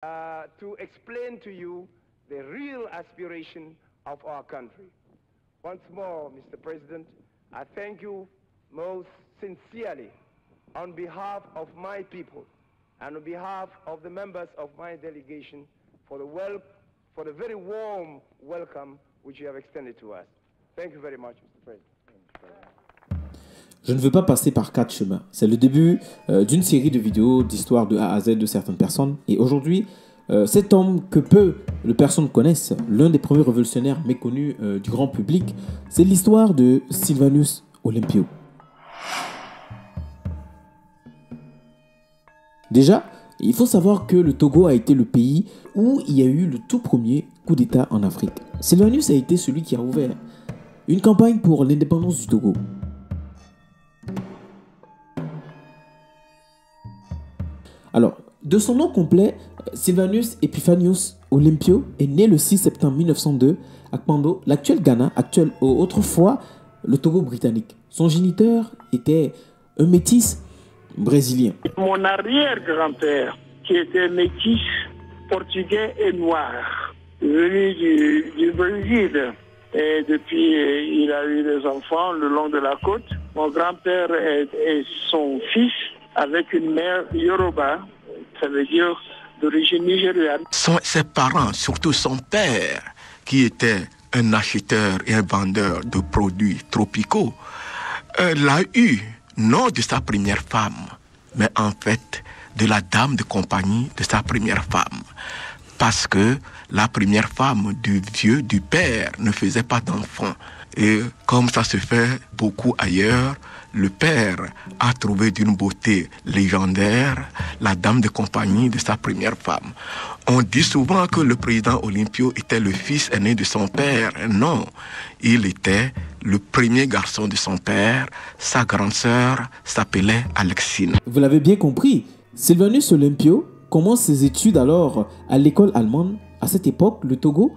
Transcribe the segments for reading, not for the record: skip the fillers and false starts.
to explain to you the real aspiration of our country. Once more, Mr. President, I thank you most sincerely on behalf of my people and on behalf of the members of my delegation for the very warm welcome which you have extended to us. Thank you very much, Mr. President. Je ne veux pas passer par 4 chemins. C'est le début d'une série de vidéos d'histoire de A à Z de certaines personnes. Et aujourd'hui, cet homme que peu de personnes connaissent, l'un des premiers révolutionnaires méconnus du grand public, c'est l'histoire de Sylvanus Olympio. Déjà, il faut savoir que le Togo a été le pays où il y a eu le tout premier coup d'État en Afrique. Sylvanus a été celui qui a ouvert une campagne pour l'indépendance du Togo. Alors, de son nom complet, Sylvanus Epiphanius Olympio est né le 6 septembre 1902 à Kpando, l'actuel Ghana, autrefois le Togo britannique. Son géniteur était un métis brésilien. Mon arrière-grand-père, qui était métis, portugais et noir, venu du Brésil. Et depuis, il a eu des enfants le long de la côte. Mon grand-père et son fils, avec une mère Yoruba, ça veut dire d'origine nigériane. Ses parents, surtout son père, qui était un acheteur et un vendeur de produits tropicaux, l'a eu, non de sa première femme, mais en fait de la dame de compagnie de sa première femme. Parce que la première femme du vieux, du père, ne faisait pas d'enfants. Et comme ça se fait beaucoup ailleurs, le père a trouvé d'une beauté légendaire la dame de compagnie de sa première femme. On dit souvent que le président Olympio était le fils aîné de son père. Non, il était le premier garçon de son père. Sa grande sœur s'appelait Alexine. Vous l'avez bien compris, Sylvanus Olympio commence ses études alors à l'école allemande. À cette époque, le Togo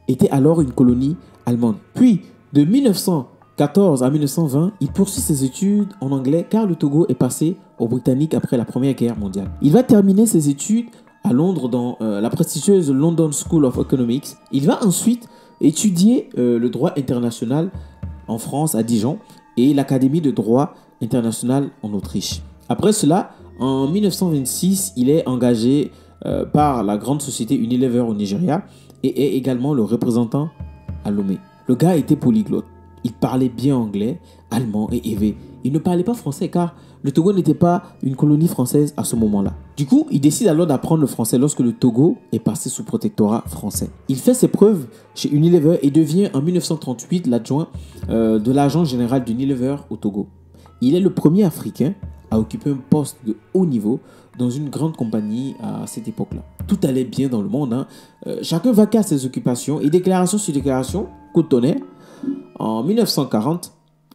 était alors une colonie allemande. Puis, de 1914 à 1920, il poursuit ses études en anglais car le Togo est passé aux Britanniques après la Première Guerre mondiale. Il va terminer ses études à Londres dans la prestigieuse London School of Economics. Il va ensuite étudier le droit international en France à Dijon et l'Académie de droit international en Autriche. Après cela, en 1926, il est engagé par la grande société Unilever au Nigeria et est également le représentant à Lomé. Le gars était polyglotte. Il parlait bien anglais, allemand et évé. Il ne parlait pas français car le Togo n'était pas une colonie française à ce moment-là. Du coup, il décide alors d'apprendre le français lorsque le Togo est passé sous protectorat français. Il fait ses preuves chez Unilever et devient en 1938 l'adjoint de l'agent général d'Unilever au Togo. Il est le premier Africain à occuper un poste de haut niveau dans une grande compagnie à cette époque-là. Tout allait bien dans le monde. Chacun vaquait à ses occupations et déclaration sur déclaration cotonnaient. En 1940,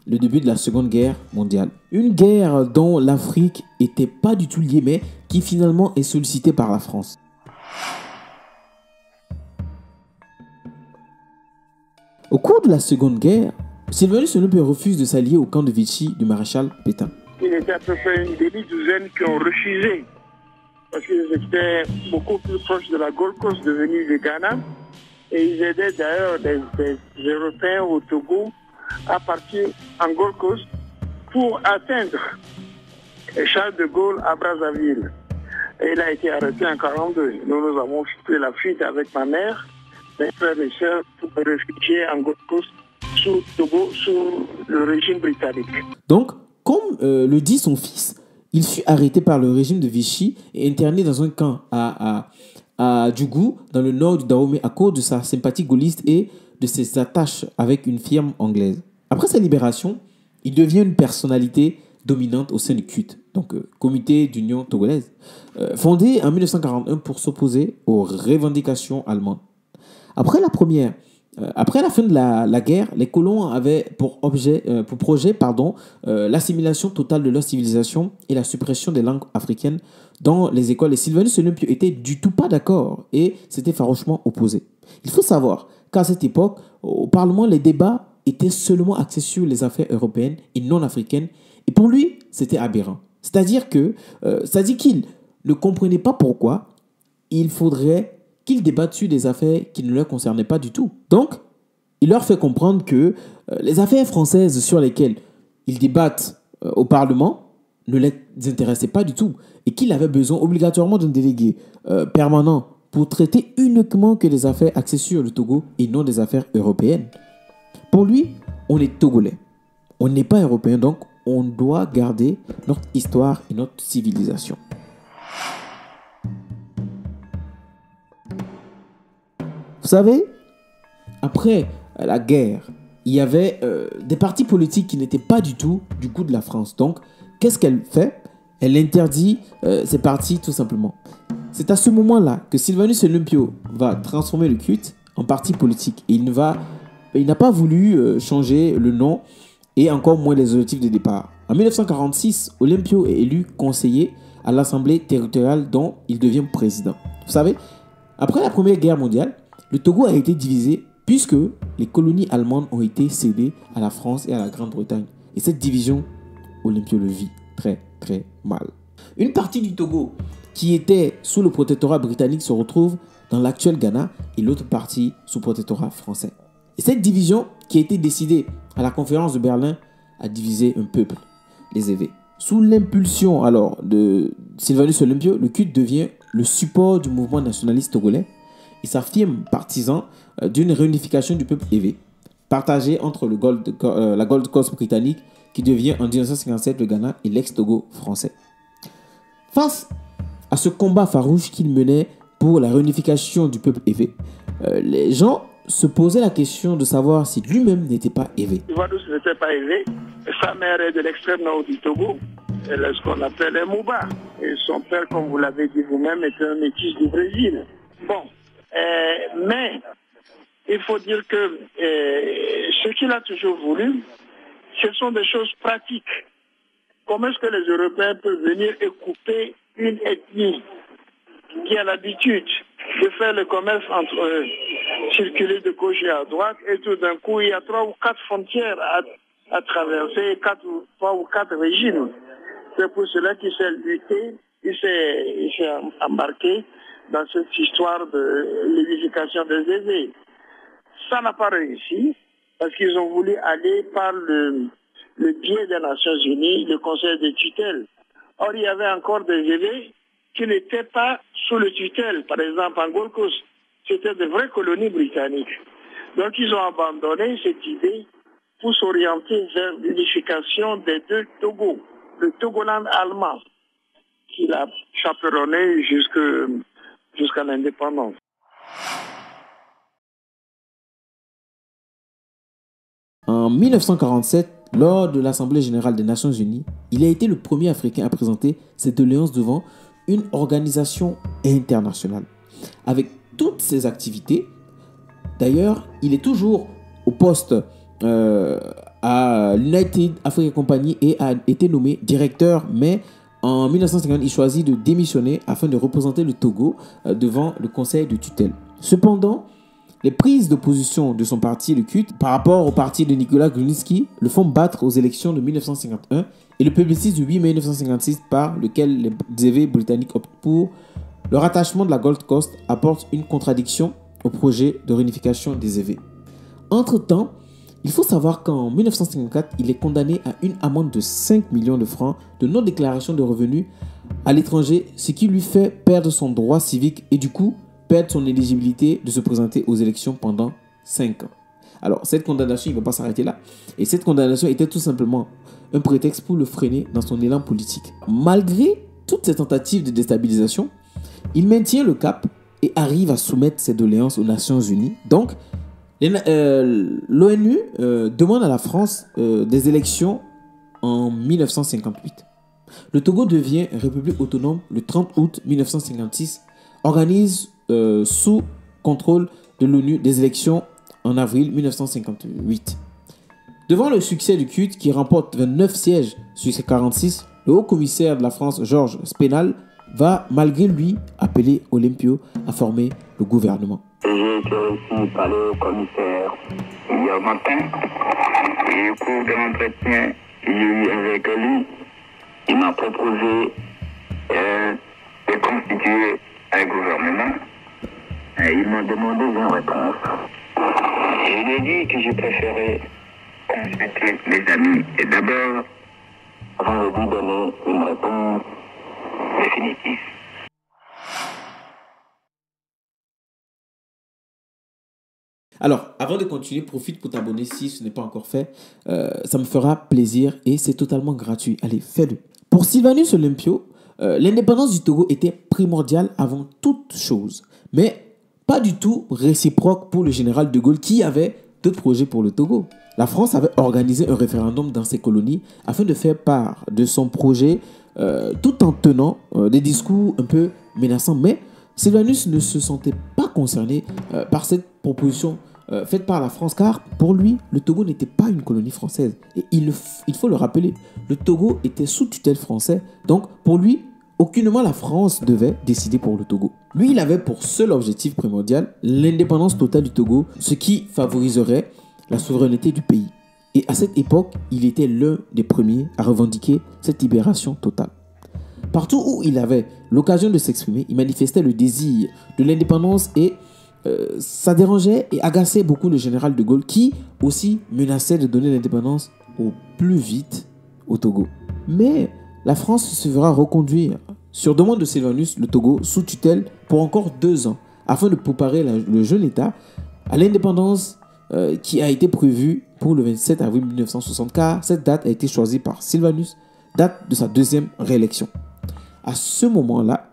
le début de la Seconde Guerre mondiale. Une guerre dont l'Afrique n'était pas du tout liée, mais qui finalement est sollicitée par la France. Au cours de la Seconde Guerre, Sylvanus Olympio refuse de s'allier au camp de Vichy du maréchal Pétain. Il était à peu près une demi-douzaine qui ont refusé parce qu'ils étaient beaucoup plus proches de la Gold Coast devenue le Ghana. Et ils aidaient d'ailleurs des Européens au Togo à partir en Gold Coast pour atteindre Charles de Gaulle à Brazzaville. Et il a été arrêté en 1942. Nous avons fait la fuite avec ma mère, mes frères et sœurs, pour me réfugier en Gold Coast sous Togo, sous le régime britannique. Donc, comme le dit son fils, il fut arrêté par le régime de Vichy et interné dans un camp à Djougou, dans le nord du Dahomey, à cause de sa sympathie gaulliste et de ses attaches avec une firme anglaise. Après sa libération, il devient une personnalité dominante au sein du CUT, donc Comité d'Union Togolaise, fondé en 1941 pour s'opposer aux revendications allemandes. Après la fin de la guerre, les colons avaient pour projet l'assimilation totale de leur civilisation et la suppression des langues africaines dans les écoles. Et Sylvanus Olympio était du tout pas d'accord et s'était farouchement opposé. Il faut savoir qu'à cette époque, au Parlement, les débats étaient seulement axés sur les affaires européennes et non africaines. Et pour lui, c'était aberrant. C'est-à-dire qu'il ne comprenait pas pourquoi il faudrait qu'ils débattent sur des affaires qui ne leur concernaient pas du tout. Donc, il leur fait comprendre que les affaires françaises sur lesquelles ils débattent au Parlement ne les intéressaient pas du tout et qu'il avait besoin obligatoirement d'un délégué permanent pour traiter uniquement que des affaires axées sur le Togo et non des affaires européennes. Pour lui, on est Togolais. On n'est pas européen, donc on doit garder notre histoire et notre civilisation. Vous savez, après la guerre, il y avait des partis politiques qui n'étaient pas du tout du goût de la France. Donc, qu'est-ce qu'elle fait? Elle interdit ces partis tout simplement. C'est à ce moment-là que Sylvanus Olympio va transformer le CUT en parti politique. Et il n'a pas voulu changer le nom et encore moins les objectifs de départ. En 1946, Olympio est élu conseiller à l'Assemblée territoriale dont il devient président. Vous savez, après la Première Guerre mondiale, le Togo a été divisé puisque les colonies allemandes ont été cédées à la France et à la Grande-Bretagne. Et cette division, Olympio le vit très très mal. Une partie du Togo qui était sous le protectorat britannique se retrouve dans l'actuel Ghana et l'autre partie sous protectorat français. Et cette division qui a été décidée à la conférence de Berlin a divisé un peuple, les Évés. Sous l'impulsion alors de Sylvanus Olympio, le CUT devient le support du mouvement nationaliste togolais et s'affirme partisan d'une réunification du peuple évé, partagé entre la Gold Coast britannique qui devient en 1957 le Ghana et l'ex-Togo français. Face à ce combat farouche qu'il menait pour la réunification du peuple évé, les gens se posaient la question de savoir si lui-même n'était pas évé. Sylvanus n'était pas évé. Sa mère est de l'extrême nord du Togo. Elle est ce qu'on appelle un Mouba. Et son père, comme vous l'avez dit vous-même, est un métis du Brésil. Bon. Mais il faut dire que ce qu'il a toujours voulu, ce sont des choses pratiques. Comment est-ce que les Européens peuvent venir et couper une ethnie qui a l'habitude de faire le commerce entre eux, circuler de gauche et à droite, et tout d'un coup, il y a 3 ou 4 frontières à traverser, 3 ou 4 régimes. C'est pour cela qu'il s'est lutté, il s'est embarqué dans cette histoire de l'unification des Évés. Ça n'a pas réussi, parce qu'ils ont voulu aller par le biais des Nations Unies, le Conseil de tutelle. Or, il y avait encore des Évés qui n'étaient pas sous le tutelle. Par exemple, en Gold Coast, c'était de vraies colonies britanniques. Donc, ils ont abandonné cette idée pour s'orienter vers l'unification des 2 Togos. Le Togoland allemand, qu'il a chaperonné jusqu'à l'indépendance. En 1947, lors de l'Assemblée générale des Nations Unies, il a été le premier Africain à présenter ses doléances devant une organisation internationale. Avec toutes ses activités, d'ailleurs, il est toujours au poste à l'United Africa Company et a été nommé directeur, mais en 1950, il choisit de démissionner afin de représenter le Togo devant le conseil de tutelle. Cependant, les prises de position de son parti, le CUT, par rapport au parti de Nicolas Grunitzky, le font battre aux élections de 1951 et le plébiscite du 8 mai 1956 par lequel les Évés britanniques optent pour le rattachement de la Gold Coast apporte une contradiction au projet de réunification des Évés. Entre-temps, il faut savoir qu'en 1954, il est condamné à une amende de 5 millions de francs de non-déclaration de revenus à l'étranger, ce qui lui fait perdre son droit civique et du coup perdre son éligibilité de se présenter aux élections pendant 5 ans. Alors, cette condamnation, il ne va pas s'arrêter là. Et cette condamnation était tout simplement un prétexte pour le freiner dans son élan politique. Malgré toutes ces tentatives de déstabilisation, il maintient le cap et arrive à soumettre ses doléances aux Nations Unies. Donc, l'ONU demande à la France des élections en 1958. Le Togo devient république autonome le 30 août 1956, organise sous contrôle de l'ONU des élections en avril 1958. Devant le succès du CUT qui remporte 29 sièges sur ses 46, le haut commissaire de la France, Georges Spénal, va malgré lui appeler Olympio à former le gouvernement. J'ai été reçu par le commissaire hier matin et au cours de l'entretien que j'ai eu avec lui, il m'a proposé de constituer un gouvernement. Et ils m'ont demandé une réponse. Et il a dit que je préférais consulter mes amis. Et d'abord, avant de lui donner une réponse définitive. Alors, avant de continuer, profite pour t'abonner si ce n'est pas encore fait. Ça me fera plaisir et c'est totalement gratuit. Allez, fais-le. Pour Sylvanus Olympio, l'indépendance du Togo était primordiale avant toute chose. Mais pas du tout réciproque pour le général de Gaulle qui avait d'autres projets pour le Togo. La France avait organisé un référendum dans ses colonies afin de faire part de son projet tout en tenant des discours un peu menaçants. Mais Sylvanus ne se sentait pas concerné par cette proposition faite par la France, car pour lui, le Togo n'était pas une colonie française. Et il faut le rappeler, le Togo était sous tutelle française, donc pour lui, aucunement la France devait décider pour le Togo. Lui, il avait pour seul objectif primordial l'indépendance totale du Togo, ce qui favoriserait la souveraineté du pays. Et à cette époque, il était l'un des premiers à revendiquer cette libération totale. Partout où il avait l'occasion de s'exprimer, il manifestait le désir de l'indépendance et ça dérangeait et agaçait beaucoup le général de Gaulle qui aussi menaçait de donner l'indépendance au plus vite au Togo. Mais la France se verra reconduire sur demande de Sylvanus le Togo sous tutelle pour encore 2 ans afin de préparer le jeune État à l'indépendance qui a été prévue pour le 27 avril 1960 car cette date a été choisie par Sylvanus, date de sa 2e réélection. À ce moment-là,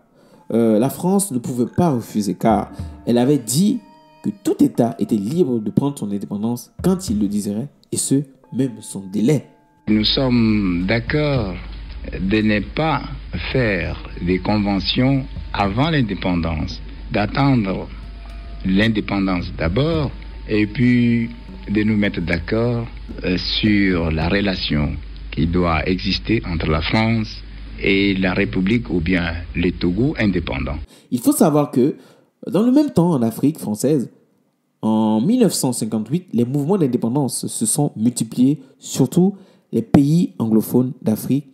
la France ne pouvait pas refuser car elle avait dit que tout État était libre de prendre son indépendance quand il le désirait et ce, même son délai. Nous sommes d'accord de ne pas faire des conventions avant l'indépendance, d'attendre l'indépendance d'abord et puis de nous mettre d'accord sur la relation qui doit exister entre la France et la République ou bien les Togo indépendants. Il faut savoir que dans le même temps en Afrique française, en 1958, les mouvements d'indépendance se sont multipliés, surtout les pays anglophones d'Afrique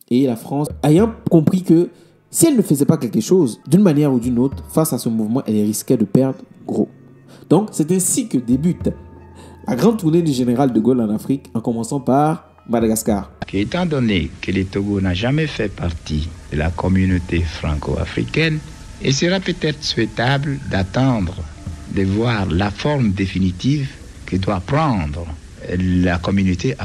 et la France, ayant compris que si elle ne faisait pas quelque chose d'une manière ou d'une autre face à ce mouvement, elle risquait de perdre gros. Donc c'est ainsi que débute la grande tournée du général de Gaulle en Afrique, en commençant par Madagascar. Étant donné que le Togo n'a jamais fait partie de la communauté franco-africaine, il sera peut-être souhaitable d'attendre de voir la forme définitive que doit prendre la communauté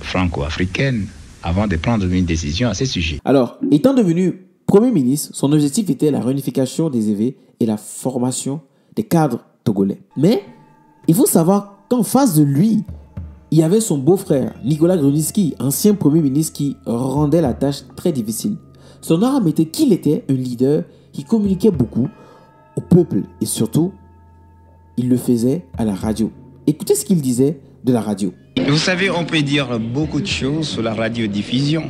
franco-africaine avant de prendre une décision à ce sujet. Alors, étant devenu Premier ministre, son objectif était la réunification des évêques et la formation des cadres togolais. Mais il faut savoir qu'en face de lui, il y avait son beau-frère, Nicolas Grunitzky, ancien Premier ministre qui rendait la tâche très difficile. Son arme était qu'il était un leader qui communiquait beaucoup au peuple et surtout, il le faisait à la radio. Écoutez ce qu'il disait de la radio. Vous savez, on peut dire beaucoup de choses sur la radiodiffusion,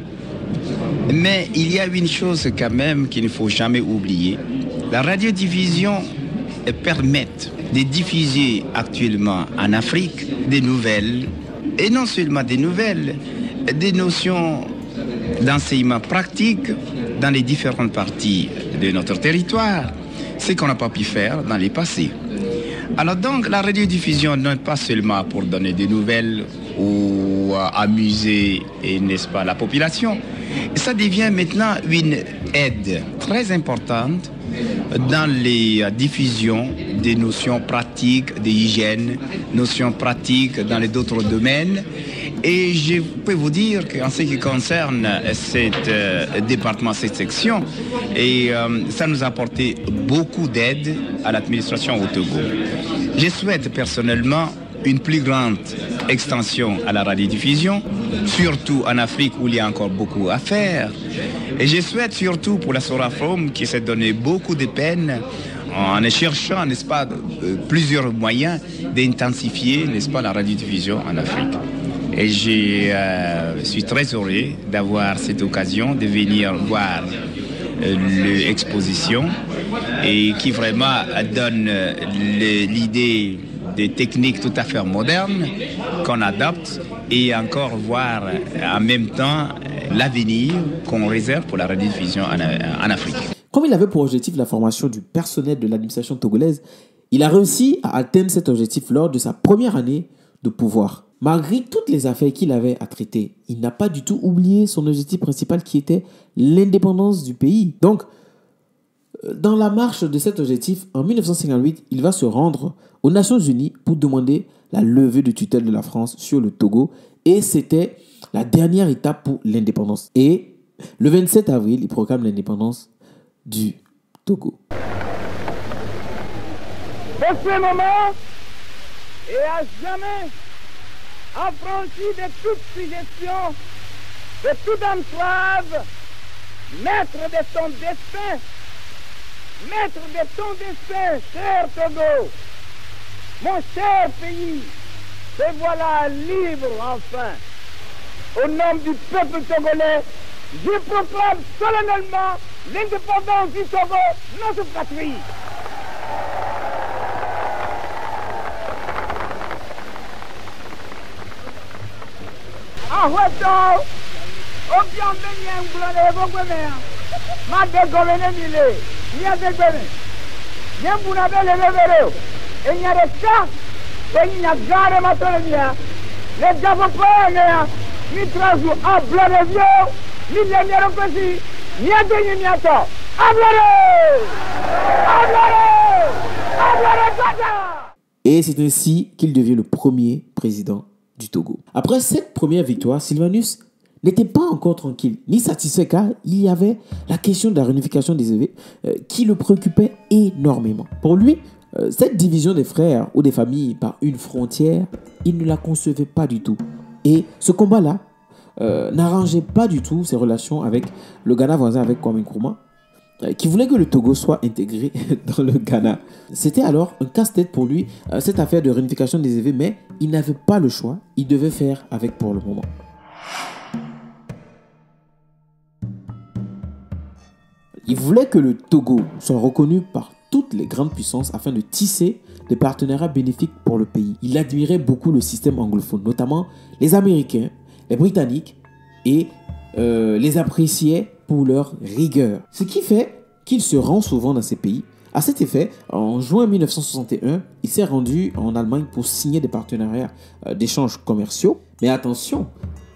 mais il y a une chose quand même qu'il ne faut jamais oublier. La radiodiffusion permet de diffuser actuellement en Afrique des nouvelles, et non seulement des nouvelles, des notions d'enseignement pratique dans les différentes parties de notre territoire, ce qu'on n'a pas pu faire dans les passés. Alors donc, la radiodiffusion n'est pas seulement pour donner des nouvelles ou amuser, n'est-ce pas, la population. Ça devient maintenant une aide très importante dans les diffusions des notions pratiques d'hygiène, notions pratiques dans les autres domaines. Et je peux vous dire qu'en ce qui concerne ce département, cette section, et ça nous a apporté beaucoup d'aide à l'administration au Togo. Je souhaite personnellement une plus grande extension à la radiodiffusion, surtout en Afrique où il y a encore beaucoup à faire. Et je souhaite surtout pour la Sorafrom qui s'est donné beaucoup de peine en cherchant, n'est-ce pas, plusieurs moyens d'intensifier, n'est-ce pas, la radiodiffusion en Afrique. Et je suis très heureux d'avoir cette occasion de venir voir l'exposition et qui vraiment donne l'idée des techniques tout à fait modernes qu'on adopte et encore voir en même temps l'avenir qu'on réserve pour la radiodiffusion en Afrique. Comme il avait pour objectif la formation du personnel de l'administration togolaise, il a réussi à atteindre cet objectif lors de sa première année de pouvoir. Malgré toutes les affaires qu'il avait à traiter, il n'a pas du tout oublié son objectif principal qui était l'indépendance du pays. Donc, dans la marche de cet objectif, en 1958, il va se rendre aux Nations Unies pour demander la levée de tutelle de la France sur le Togo. Et c'était la dernière étape pour l'indépendance. Et le 27 avril, il proclame l'indépendance du Togo. De ce moment et à jamais, affranchi de toute suggestion, de toute entrave, maître de ton destin, cher Togo, mon cher pays, te voilà libre enfin. Au nom du peuple togolais, je proclame solennellement l'indépendance du Togo, notre patrie. Ahueto, obion benye ngulale bongweme, ma de govene mile, nya de govene, nyambuna bele levero, enya resta, enya gare matolemia, le gavopoemea, mi trazu ablare vio, mi lenero così, niente niente, ablare tata. Et c'est ainsi qu'il devient le premier président du Togo. Après cette première victoire, Sylvanus n'était pas encore tranquille ni satisfait car il y avait la question de la réunification des évêques qui le préoccupait énormément. Pour lui, cette division des frères ou des familles par une frontière, il ne la concevait pas du tout. Et ce combat-là n'arrangeait pas du tout ses relations avec le Ghana voisin, avec Kwame Nkrumah, qui voulait que le Togo soit intégré dans le Ghana. C'était alors un casse-tête pour lui, cette affaire de réunification des évêques, mais il n'avait pas le choix, il devait faire avec pour le moment. Il voulait que le Togo soit reconnu par toutes les grandes puissances afin de tisser des partenariats bénéfiques pour le pays. Il admirait beaucoup le système anglophone, notamment les Américains, les Britanniques, et les appréciait pour leur rigueur. Ce qui fait qu'il se rend souvent dans ces pays. À cet effet, en juin 1961, il s'est rendu en Allemagne pour signer des partenariats d'échanges commerciaux. Mais attention,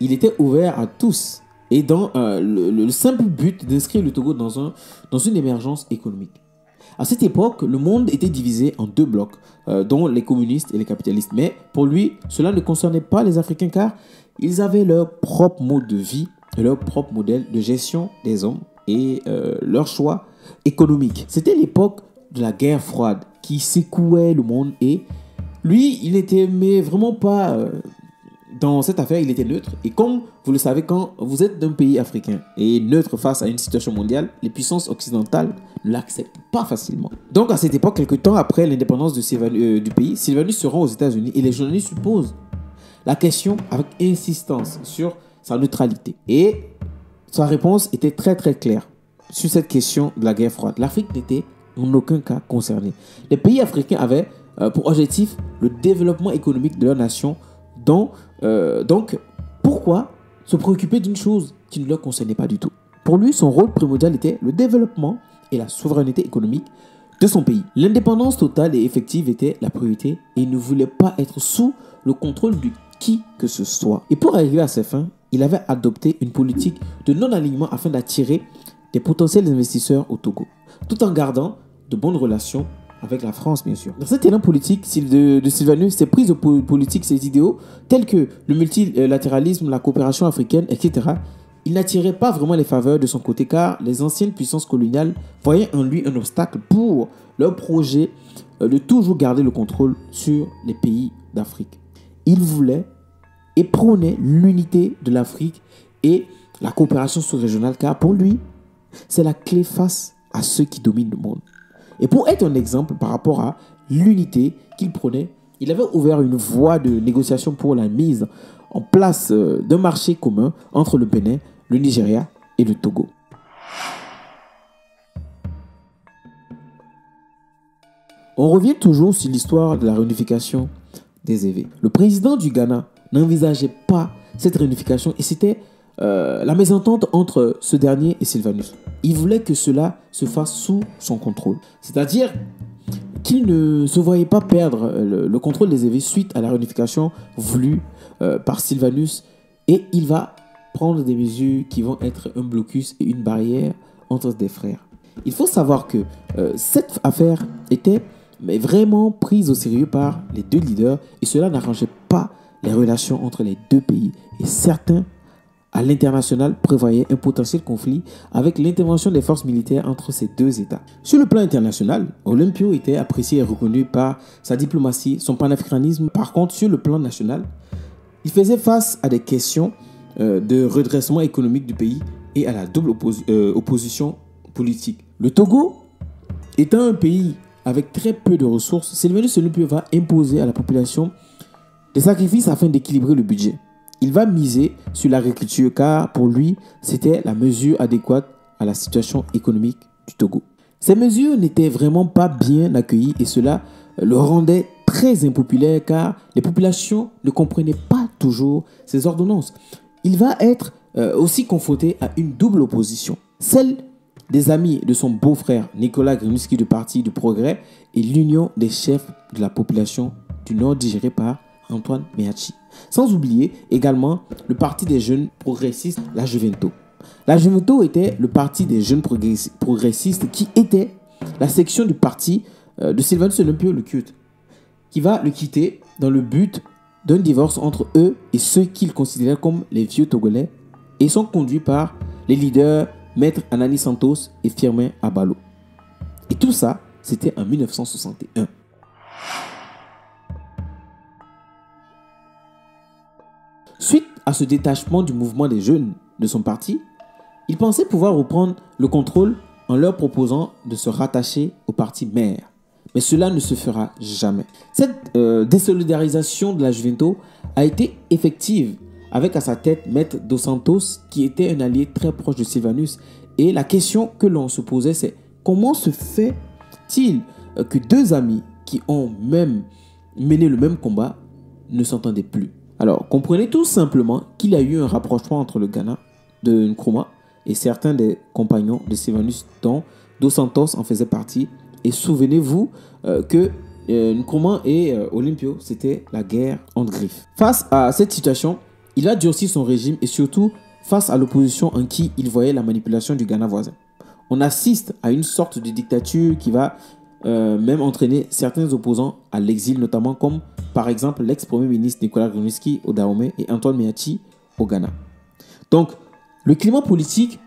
il était ouvert à tous et dans le simple but d'inscrire le Togo dans une émergence économique. À cette époque, le monde était divisé en deux blocs, dont les communistes et les capitalistes. Mais pour lui, cela ne concernait pas les Africains car ils avaient leur propre mode de vie, leur propre modèle de gestion des hommes et leur choix économique. C'était l'époque de la guerre froide qui secouait le monde et lui, il n'était vraiment pas dans cette affaire, il était neutre. Et comme vous le savez, quand vous êtes d'un pays africain et neutre face à une situation mondiale, les puissances occidentales ne l'acceptent pas facilement. Donc à cette époque, quelques temps après l'indépendance du pays, Sylvanus se rend aux États-Unis et les journalistes lui posent la question avec insistance sur sa neutralité. Et sa réponse était très très claire sur cette question de la guerre froide. L'Afrique n'était en aucun cas concernée. Les pays africains avaient pour objectif le développement économique de leur nation. Donc, pourquoi se préoccuper d'une chose qui ne leur concernait pas du tout? Pour lui, son rôle primordial était le développement et la souveraineté économique de son pays. L'indépendance totale et effective était la priorité et il ne voulait pas être sous le contrôle de qui que ce soit. Et pour arriver à ses fins, il avait adopté une politique de non-alignement afin d'attirer des potentiels investisseurs au Togo, tout en gardant de bonnes relations avec la France, bien sûr. Dans cet élan politique de Sylvanus, ses prises de politique, ses idéaux, tels que le multilatéralisme, la coopération africaine, etc., il n'attirait pas vraiment les faveurs de son côté, car les anciennes puissances coloniales voyaient en lui un obstacle pour leur projet de toujours garder le contrôle sur les pays d'Afrique. Il voulait et prônait l'unité de l'Afrique et la coopération sous-régionale, car pour lui, c'est la clé face à ceux qui dominent le monde. Et pour être un exemple par rapport à l'unité qu'il prônait, il avait ouvert une voie de négociation pour la mise en place d'un marché commun entre le Bénin, le Nigeria et le Togo. On revient toujours sur l'histoire de la réunification des évêques. Le président du Ghana n'envisageait pas cette réunification et c'était la mésentente entre ce dernier et Sylvanus. il voulait que cela se fasse sous son contrôle. C'est-à-dire qu'il ne se voyait pas perdre le contrôle des événements suite à la réunification voulue par Sylvanus, et il va prendre des mesures qui vont être un blocus et une barrière entre des frères. Il faut savoir que cette affaire était vraiment prise au sérieux par les deux leaders, et cela n'arrangeait pas les relations entre les deux pays, et certains à l'international prévoyaient un potentiel conflit avec l'intervention des forces militaires entre ces deux États. Sur le plan international, Olympio était apprécié et reconnu par sa diplomatie, son panafricanisme. Par contre, sur le plan national, il faisait face à des questions de redressement économique du pays et à la double opposition politique. Le Togo étant un pays avec très peu de ressources, Sylvanus Olympio va imposer à la population des sacrifices afin d'équilibrer le budget. Il va miser sur l'agriculture car pour lui, c'était la mesure adéquate à la situation économique du Togo. Ces mesures n'étaient vraiment pas bien accueillies et cela le rendait très impopulaire car les populations ne comprenaient pas toujours ces ordonnances. Il va être aussi confronté à une double opposition. Celle des amis de son beau-frère Nicolas Grimsky du Parti du Progrès et l'union des chefs de la population du Nord dirigée par Antoine Meachi. Sans oublier également le parti des jeunes progressistes, la Juvento. La Juvento était le parti des jeunes progressistes qui était la section du parti de Sylvanus Olympio le Cute, qui va le quitter dans le but d'un divorce entre eux et ceux qu'ils considéraient comme les vieux Togolais et sont conduits par les leaders Maître Anani Santos et Firmin Abalo. Et tout ça, c'était en 1961. Suite à ce détachement du mouvement des jeunes de son parti, il pensait pouvoir reprendre le contrôle en leur proposant de se rattacher au parti mère. Mais cela ne se fera jamais. Cette désolidarisation de la Juvento a été effective avec à sa tête Maître Dos Santos qui était un allié très proche de Sylvanus. Et la question que l'on se posait c'est comment se fait-il que deux amis qui ont même mené le même combat ne s'entendaient plus? Alors, comprenez tout simplement qu'il y a eu un rapprochement entre le Ghana de Nkrumah et certains des compagnons de Sylvanus dont Dos Santos en faisait partie. Et souvenez-vous que Nkrumah et Olympio, c'était la guerre entre griffes. Face à cette situation, il a durci son régime et surtout face à l'opposition en qui il voyait la manipulation du Ghana voisin. On assiste à une sorte de dictature qui va même entraîner certains opposants à l'exil, notamment comme par exemple l'ex-premier ministre Nicolas Grimsky au Dahomey et Antoine Meachi au Ghana. Donc, le climat politique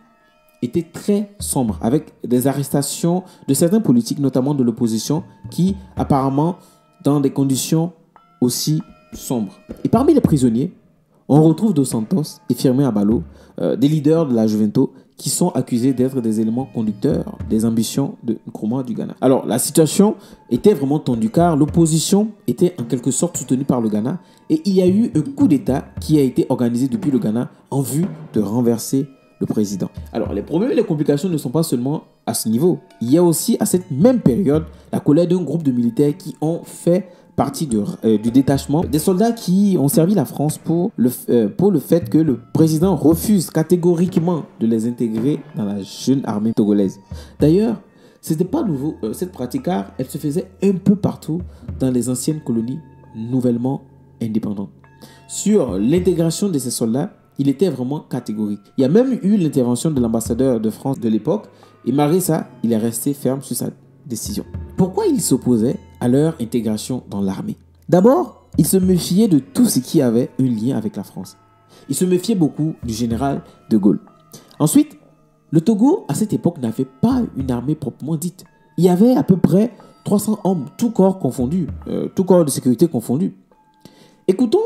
était très sombre avec des arrestations de certains politiques, notamment de l'opposition, qui apparemment dans des conditions aussi sombres. Et parmi les prisonniers, on retrouve Dos Santos et Firmin Abalo, des leaders de la Juvento, qui sont accusés d'être des éléments conducteurs des ambitions de Nkrumah du Ghana. Alors, la situation était vraiment tendue car l'opposition était en quelque sorte soutenue par le Ghana et il y a eu un coup d'État qui a été organisé depuis le Ghana en vue de renverser le président. Alors, les problèmes et les complications ne sont pas seulement à ce niveau. Il y a aussi à cette même période la colère d'un groupe de militaires qui ont fait partie du détachement, des soldats qui ont servi la France pour le fait que le président refuse catégoriquement de les intégrer dans la jeune armée togolaise. D'ailleurs, ce n'était pas nouveau cette pratique car elle se faisait un peu partout dans les anciennes colonies nouvellement indépendantes. Sur l'intégration de ces soldats, il était vraiment catégorique. Il y a même eu l'intervention de l'ambassadeur de France de l'époque et malgré ça, il est resté ferme sur sa décision. Pourquoi il s'opposait à leur intégration dans l'armée? D'abord, il se méfiait de tout ce qui avait un lien avec la France. Il se méfiait beaucoup du général de Gaulle. Ensuite, le Togo, à cette époque, n'avait pas une armée proprement dite. Il y avait à peu près 300 hommes, tout corps confondu, tout corps de sécurité confondu. Écoutons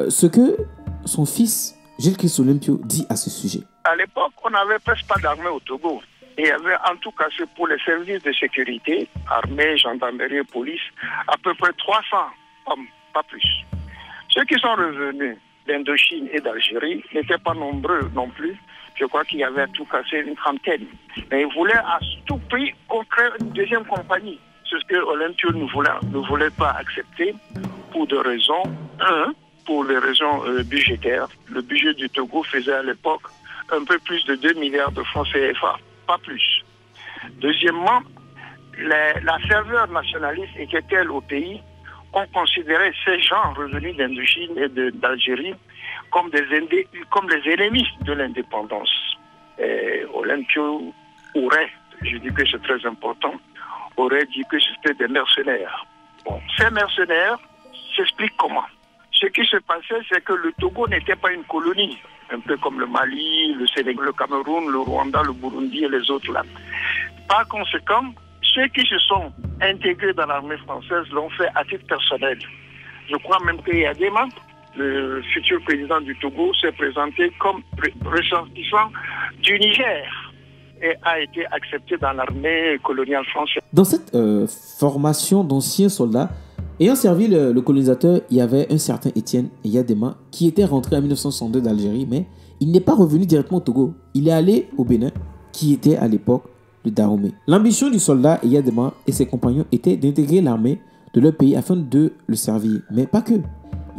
ce que son fils, Gilles-Christ Olympio, dit à ce sujet. À l'époque, on n'avait presque pas d'armée au Togo. Et il y avait en tout cas pour les services de sécurité, armée, gendarmerie et police, à peu près 300 hommes, pas plus. Ceux qui sont revenus d'Indochine et d'Algérie n'étaient pas nombreux non plus. Je crois qu'il y avait à tout casser une trentaine. Mais ils voulaient à tout prix qu'on crée une deuxième compagnie. C'est ce que Olympio ne voulait pas accepter pour deux raisons. Un, pour les raisons budgétaires. Le budget du Togo faisait à l'époque un peu plus de 2 milliards de francs CFA pas plus. Deuxièmement, la ferveur nationaliste était telle au pays qu'on considérait ces gens revenus d'Indochine et d'Algérie comme les ennemis de l'indépendance. Olympio aurait, je dis que c'est très important, aurait dit que c'était des mercenaires. Bon, ces mercenaires s'expliquent comment. Ce qui se passait, c'est que le Togo n'était pas une colonie, un peu comme le Mali, le Sénégal, le Cameroun, le Rwanda, le Burundi et les autres là. Par conséquent, ceux qui se sont intégrés dans l'armée française l'ont fait à titre personnel. Je crois même que Yadema, le futur président du Togo, s'est présenté comme ressortissant du Niger et a été accepté dans l'armée coloniale française. Dans cette formation d'anciens soldats, ayant servi le colonisateur, il y avait un certain Étienne Yadema qui était rentré en 1962 d'Algérie, mais il n'est pas revenu directement au Togo. Il est allé au Bénin, qui était à l'époque le Dahomey. L'ambition du soldat Yadema et ses compagnons était d'intégrer l'armée de leur pays afin de le servir, mais pas que.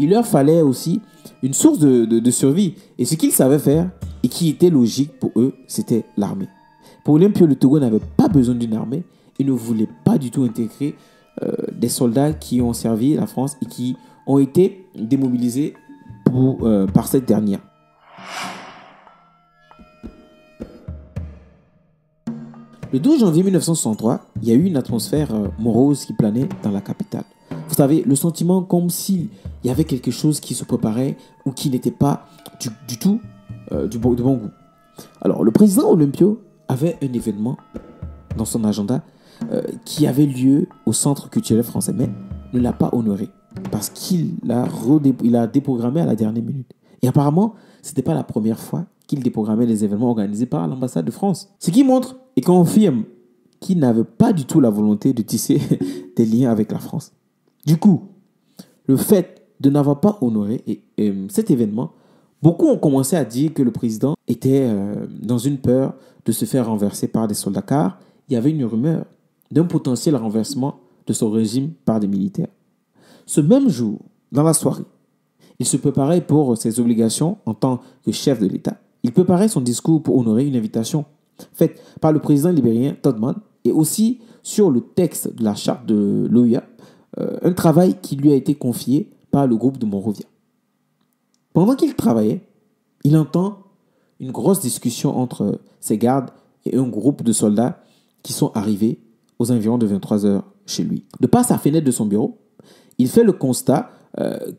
Il leur fallait aussi une source de survie, et ce qu'ils savaient faire et qui était logique pour eux, c'était l'armée. Pour Olympio, le Togo n'avait pas besoin d'une armée et ne voulait pas du tout intégrer des soldats qui ont servi la France et qui ont été démobilisés par cette dernière. Le 12 janvier 1963, il y a eu une atmosphère morose qui planait dans la capitale. Vous savez, le sentiment comme s'il y avait quelque chose qui se préparait ou qui n'était pas du tout de bon goût. Alors, le président Olympio avait un événement dans son agenda qui avait lieu au Centre culturel français, mais ne l'a pas honoré parce qu'il a déprogrammé à la dernière minute. Et apparemment, ce n'était pas la première fois qu'il déprogrammait les événements organisés par l'ambassade de France. Ce qui montre et confirme qu'il n'avait pas du tout la volonté de tisser des liens avec la France. Du coup, le fait de n'avoir pas honoré cet événement, beaucoup ont commencé à dire que le président était dans une peur de se faire renverser par des soldats, car il y avait une rumeur d'un potentiel renversement de son régime par des militaires. Ce même jour, dans la soirée, il se préparait pour ses obligations en tant que chef de l'État. Il préparait son discours pour honorer une invitation faite par le président libérien Todman et aussi sur le texte de la charte de l'OUA, un travail qui lui a été confié par le groupe de Monrovia. Pendant qu'il travaillait, il entend une grosse discussion entre ses gardes et un groupe de soldats qui sont arrivés aux environs de 23 heures chez lui. De par sa fenêtre de son bureau, il fait le constat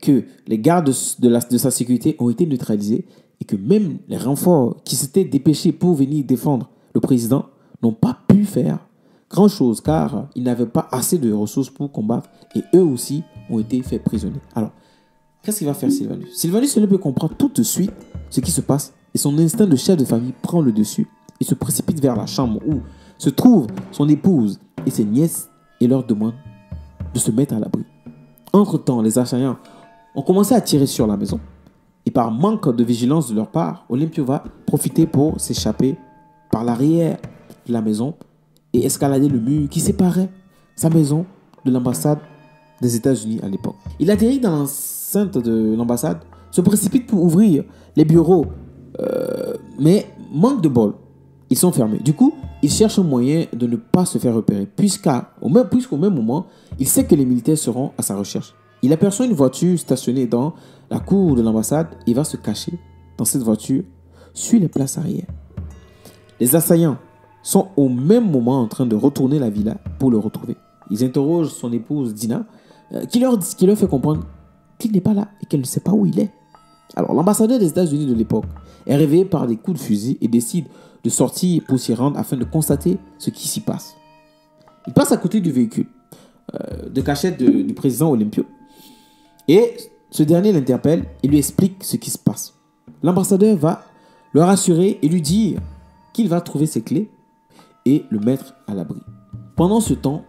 que les gardes de sa sécurité ont été neutralisés et que même les renforts qui s'étaient dépêchés pour venir défendre le président n'ont pas pu faire grand-chose car ils n'avaient pas assez de ressources pour combattre et eux aussi ont été faits prisonniers. Alors, qu'est-ce qu'il va faire Sylvanus? Sylvanus ne peut comprendre tout de suite ce qui se passe et son instinct de chef de famille prend le dessus et se précipite vers la chambre où se trouvent son épouse et ses nièces et leur demande de se mettre à l'abri. Entre-temps, les assaillants ont commencé à tirer sur la maison. Et par manque de vigilance de leur part, Olympio va profiter pour s'échapper par l'arrière de la maison et escalader le mur qui séparait sa maison de l'ambassade des États-Unis à l'époque. Il atterrit dans l'enceinte de l'ambassade, se précipite pour ouvrir les bureaux, mais manque de bol, ils sont fermés. Du coup, il cherche un moyen de ne pas se faire repérer, puisqu'au même moment, il sait que les militaires seront à sa recherche. Il aperçoit une voiture stationnée dans la cour de l'ambassade et va se cacher dans cette voiture sur les places arrière. Les assaillants sont au même moment en train de retourner la villa pour le retrouver. Ils interrogent son épouse Dina, qui leur fait comprendre qu'il n'est pas là et qu'elle ne sait pas où il est. Alors, l'ambassadeur des États-Unis de l'époque est réveillé par des coups de fusil et décide de sortir pour s'y rendre afin de constater ce qui s'y passe. Il passe à côté du véhicule de cachette du président Olympio et ce dernier l'interpelle et lui explique ce qui se passe. L'ambassadeur va le rassurer et lui dire qu'il va trouver ses clés et le mettre à l'abri. Pendant ce temps,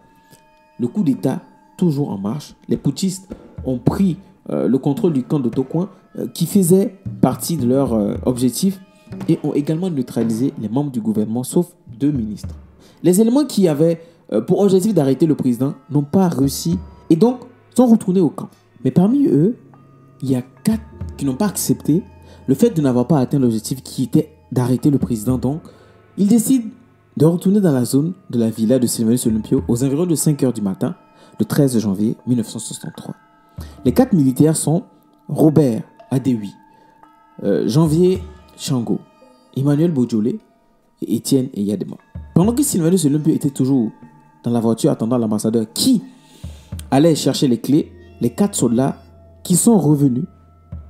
le coup d'État toujours en marche, les putschistes ont pris le contrôle du camp de Tocoin qui faisait partie de leur objectif et ont également neutralisé les membres du gouvernement sauf 2 ministres. Les éléments qui avaient pour objectif d'arrêter le président n'ont pas réussi et donc sont retournés au camp. Mais parmi eux, il y a 4 qui n'ont pas accepté le fait de n'avoir pas atteint l'objectif qui était d'arrêter le président. Donc, ils décident de retourner dans la zone de la villa de Sylvanus Olympio aux environs de 5 h du matin, le 13 janvier 1963. Les 4 militaires sont Robert Adewi, Janvier Chango, Emmanuel Bojolé et Étienne Eyadema. Pendant que Sylvanus Olympio était toujours dans la voiture attendant l'ambassadeur qui allait chercher les clés, les 4 soldats qui sont revenus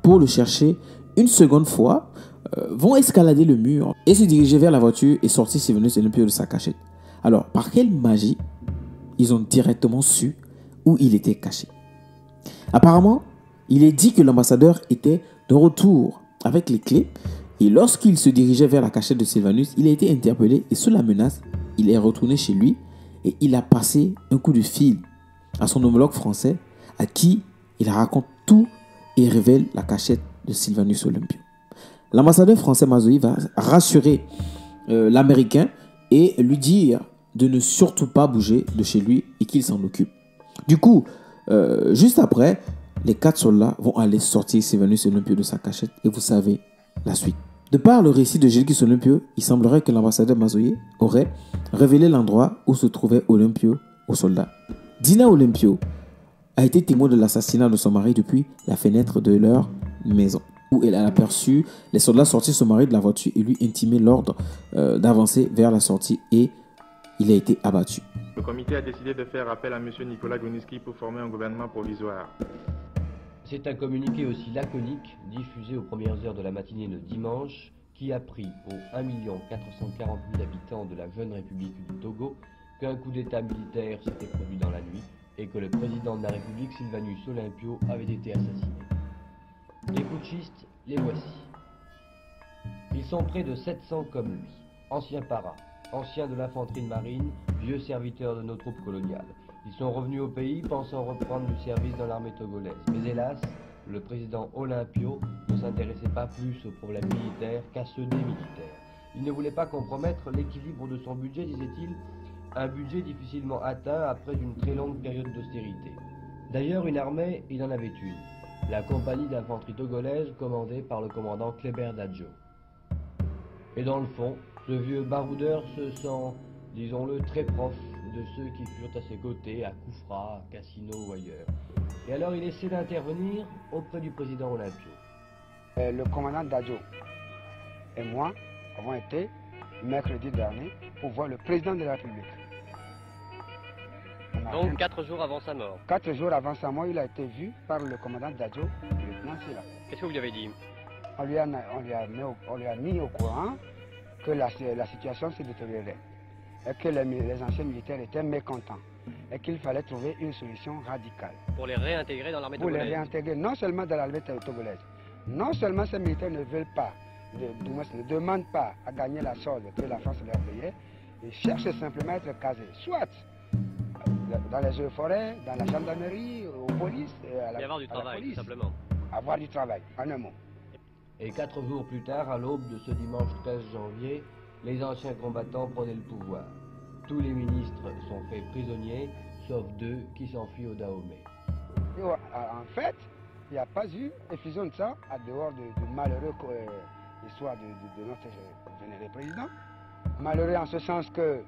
pour le chercher une seconde fois vont escalader le mur et se diriger vers la voiture et sortir Sylvanus Olympio de sa cachette. Alors, par quelle magie ils ont directement su où il était caché? Apparemment, il est dit que l'ambassadeur était de retour avec les clés et lorsqu'il se dirigeait vers la cachette de Sylvanus, il a été interpellé et sous la menace, il est retourné chez lui et il a passé un coup de fil à son homologue français à qui il raconte tout et révèle la cachette de Sylvanus Olympio. L'ambassadeur français Mazoï va rassurer l'Américain et lui dire de ne surtout pas bouger de chez lui et qu'il s'en occupe. Du coup, juste après, les 4 soldats vont aller sortir Sylvanus Olympio de sa cachette et vous savez la suite. De par le récit de Gilgis Olympio, il semblerait que l'ambassadeur Mazoï aurait révélé l'endroit où se trouvait Olympio aux soldats. Dina Olympio a été témoin de l'assassinat de son mari depuis la fenêtre de leur maison, où elle a aperçu les soldats sortir son mari de la voiture et lui intimer l'ordre d'avancer vers la sortie et il a été abattu. Le comité a décidé de faire appel à M. Nicolas Gruniski pour former un gouvernement provisoire. C'est un communiqué aussi laconique, diffusé aux premières heures de la matinée de dimanche, qui apprit aux 1 440 000 habitants de la jeune République du Togo qu'un coup d'État militaire s'était produit dans la nuit et que le président de la République, Sylvanus Olympio, avait été assassiné. Les putschistes, les voici. Ils sont près de 700 comme lui, anciens paras, anciens de l'infanterie de marine, vieux serviteurs de nos troupes coloniales. Ils sont revenus au pays pensant reprendre du service dans l'armée togolaise. Mais hélas, le président Olympio ne s'intéressait pas plus aux problèmes militaires qu'à ceux des militaires. Il ne voulait pas compromettre l'équilibre de son budget, disait-il, un budget difficilement atteint après une très longue période d'austérité. D'ailleurs, une armée, il en avait une, la compagnie d'infanterie togolaise commandée par le commandant Kléber Dadjo. Et dans le fond, ce vieux baroudeur se sent, disons-le, très proche de ceux qui furent à ses côtés à Koufra, à Cassino ou ailleurs. Et alors il essaie d'intervenir auprès du président Olympio. Le commandant Dadjo et moi avons été, mercredi dernier, pour voir le président de la République. Donc 4 jours avant sa mort. 4 jours avant sa mort, il a été vu par le commandant Dadjo, le lieutenant Silla. Qu'est-ce que vous lui avez dit? On lui a mis au courant que la situation s'est détériorée et que les anciens militaires étaient mécontents et qu'il fallait trouver une solution radicale. Pour les réintégrer dans l'armée togolaise? Pour les réintégrer non seulement dans l'armée togolaise, non seulement ces militaires ne veulent pas, ne demandent pas à gagner la solde que la France leur payait, ils cherchent simplement à être casés, soit dans les eaux et forêts, dans la gendarmerie, aux polices, et avoir du travail, police, tout simplement. Avoir du travail, en un mot. Et 4 jours plus tard, à l'aube de ce dimanche 13 janvier, les anciens combattants prenaient le pouvoir. Tous les ministres sont faits prisonniers, sauf 2 qui s'enfuient au Dahomey. Et en fait, il n'y a pas eu effusion de ça, à dehors du malheureux histoire de notre vénéré président. Malheureux en ce sens que,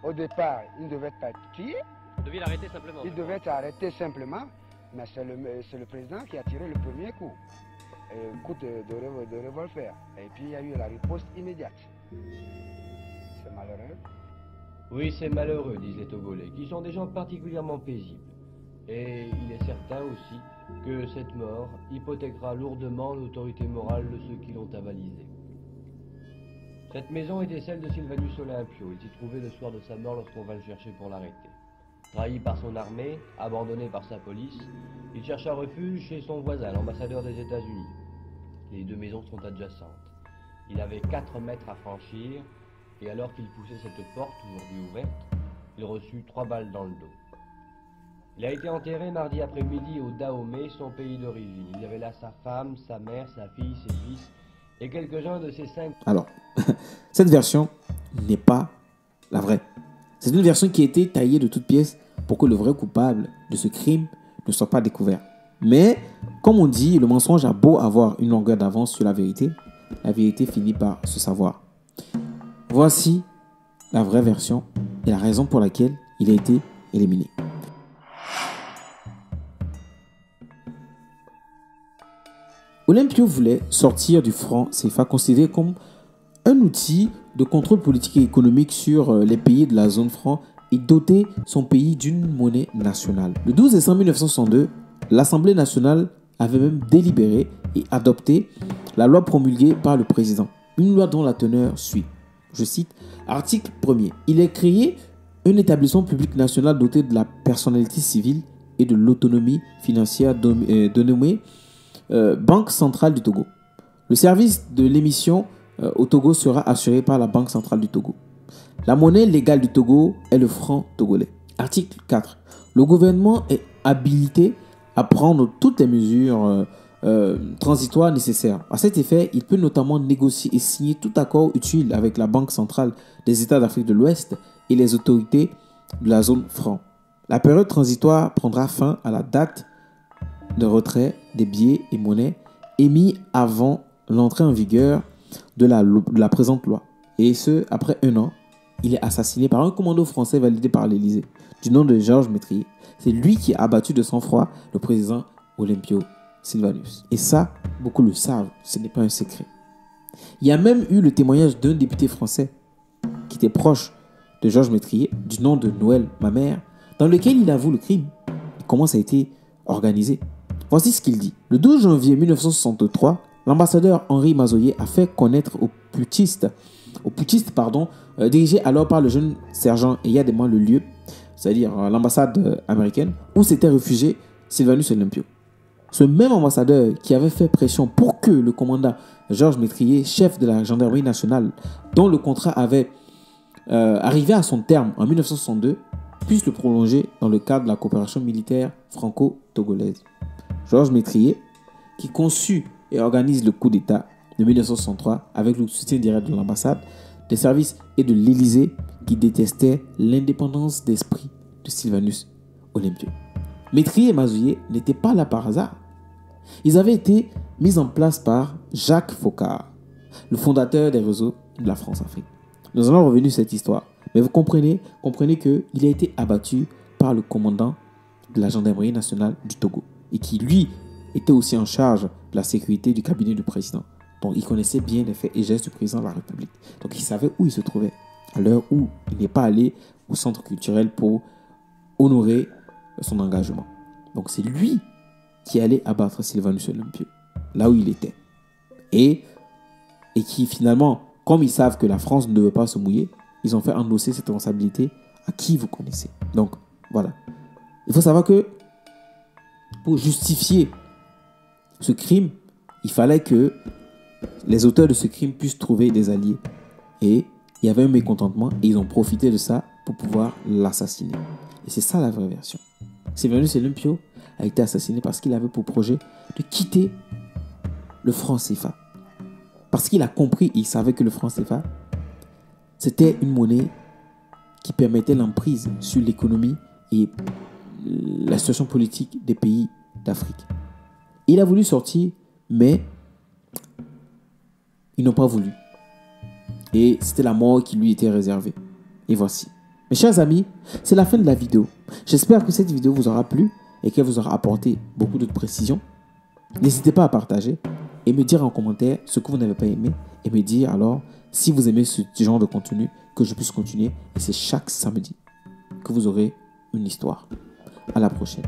au départ, il ne devait pas être tué. Vous deviez l'arrêter simplement. Il devait être arrêté simplement, mais c'est le président qui a tiré le premier coup. Coup de revolver. Et puis il y a eu la riposte immédiate. C'est malheureux. Oui, c'est malheureux, disent les Togolais, qui sont des gens particulièrement paisibles. Et il est certain aussi que cette mort hypothéquera lourdement l'autorité morale de ceux qui l'ont avalisée. Cette maison était celle de Sylvanus Olympio. Il s'y trouvait le soir de sa mort lorsqu'on va le chercher pour l'arrêter. Trahi par son armée, abandonné par sa police, il chercha refuge chez son voisin, l'ambassadeur des États-Unis. Les 2 maisons sont adjacentes. Il avait 4 mètres à franchir, et alors qu'il poussait cette porte, aujourd'hui ouverte, il reçut 3 balles dans le dos. Il a été enterré mardi après-midi au Dahomey, son pays d'origine. Il y avait là sa femme, sa mère, sa fille, ses fils, et quelques-uns de ses 5... Alors, cette version n'est pas la vraie. C'est une version qui a été taillée de toutes pièces pour que le vrai coupable de ce crime ne soit pas découvert. Mais, comme on dit, le mensonge a beau avoir une longueur d'avance sur la vérité finit par se savoir. Voici la vraie version et la raison pour laquelle il a été éliminé. Olympio voulait sortir du franc CFA considéré comme un outil de contrôle politique et économique sur les pays de la zone franc et doter son pays d'une monnaie nationale. Le 12 décembre 1962, l'Assemblée nationale avait même délibéré et adopté la loi promulguée par le président. Une loi dont la teneur suit. Je cite, article 1er. Il est créé un établissement public national doté de la personnalité civile et de l'autonomie financière dénommé Banque centrale du Togo. Le service de l'émission au Togo sera assuré par la Banque centrale du Togo. La monnaie légale du Togo est le franc togolais. Article 4. Le gouvernement est habilité à prendre toutes les mesures transitoires nécessaires. À cet effet, il peut notamment négocier et signer tout accord utile avec la Banque centrale des États d'Afrique de l'Ouest et les autorités de la zone franc. La période transitoire prendra fin à la date de retrait des billets et monnaies émis avant l'entrée en vigueur de la présente loi. Et ce, après 1 an, il est assassiné par un commando français validé par l'Élysée, du nom de Georges Métrier. C'est lui qui a abattu de sang-froid le président Olympio Sylvanus. Et ça, beaucoup le savent, ce n'est pas un secret. Il y a même eu le témoignage d'un député français qui était proche de Georges Métrier, du nom de Noël Mamère, dans lequel il avoue le crime et comment ça a été organisé. Voici ce qu'il dit. Le 12 janvier 1963, l'ambassadeur Henri Mazoyer a fait connaître aux putschistes, dirigés alors par le jeune sergent Eyadema le lieu, c'est-à-dire l'ambassade américaine, où s'était réfugié Sylvanus Olympio. Ce même ambassadeur qui avait fait pression pour que le commandant Georges Métrier, chef de la gendarmerie nationale, dont le contrat avait arrivé à son terme en 1962, puisse le prolonger dans le cadre de la coopération militaire franco-togolaise. Georges Métrier, qui conçut et organise le coup d'État de 1963 avec le soutien direct de l'ambassade, des services et de l'Élysée, qui détestait l'indépendance d'esprit de Sylvanus Olympio. Métrier et Mazoyer n'étaient pas là par hasard. Ils avaient été mis en place par Jacques Foccart, le fondateur des réseaux de la France-Afrique. Nous allons revenir sur cette histoire, mais vous comprenez qu'il a été abattu par le commandant de la gendarmerie nationale du Togo et qui, lui, était aussi en charge de la sécurité du cabinet du président. Donc, il connaissait bien les faits et gestes du président de la République. Donc, il savait où il se trouvait à l'heure où il n'est pas allé au centre culturel pour honorer son engagement. Donc, c'est lui qui allait abattre Sylvanus Olympio, là où il était. Et qui, finalement, comme ils savent que la France ne veut pas se mouiller, ils ont fait endosser cette responsabilité à qui vous connaissez. Donc, voilà. Il faut savoir que pour justifier ce crime, il fallait que les auteurs de ce crime puissent trouver des alliés. Et il y avait un mécontentement et ils ont profité de ça pour pouvoir l'assassiner. Et c'est ça la vraie version. Sylvanus Olympio a été assassiné parce qu'il avait pour projet de quitter le franc CFA. Parce qu'il a compris et il savait que le franc CFA, c'était une monnaie qui permettait l'emprise sur l'économie et la situation politique des pays d'Afrique. Il a voulu sortir, mais ils n'ont pas voulu. Et c'était la mort qui lui était réservée. Et voici. Mes chers amis, c'est la fin de la vidéo. J'espère que cette vidéo vous aura plu et qu'elle vous aura apporté beaucoup de précisions. N'hésitez pas à partager et me dire en commentaire ce que vous n'avez pas aimé et me dire alors si vous aimez ce genre de contenu que je puisse continuer. Et c'est chaque samedi que vous aurez une histoire. À la prochaine.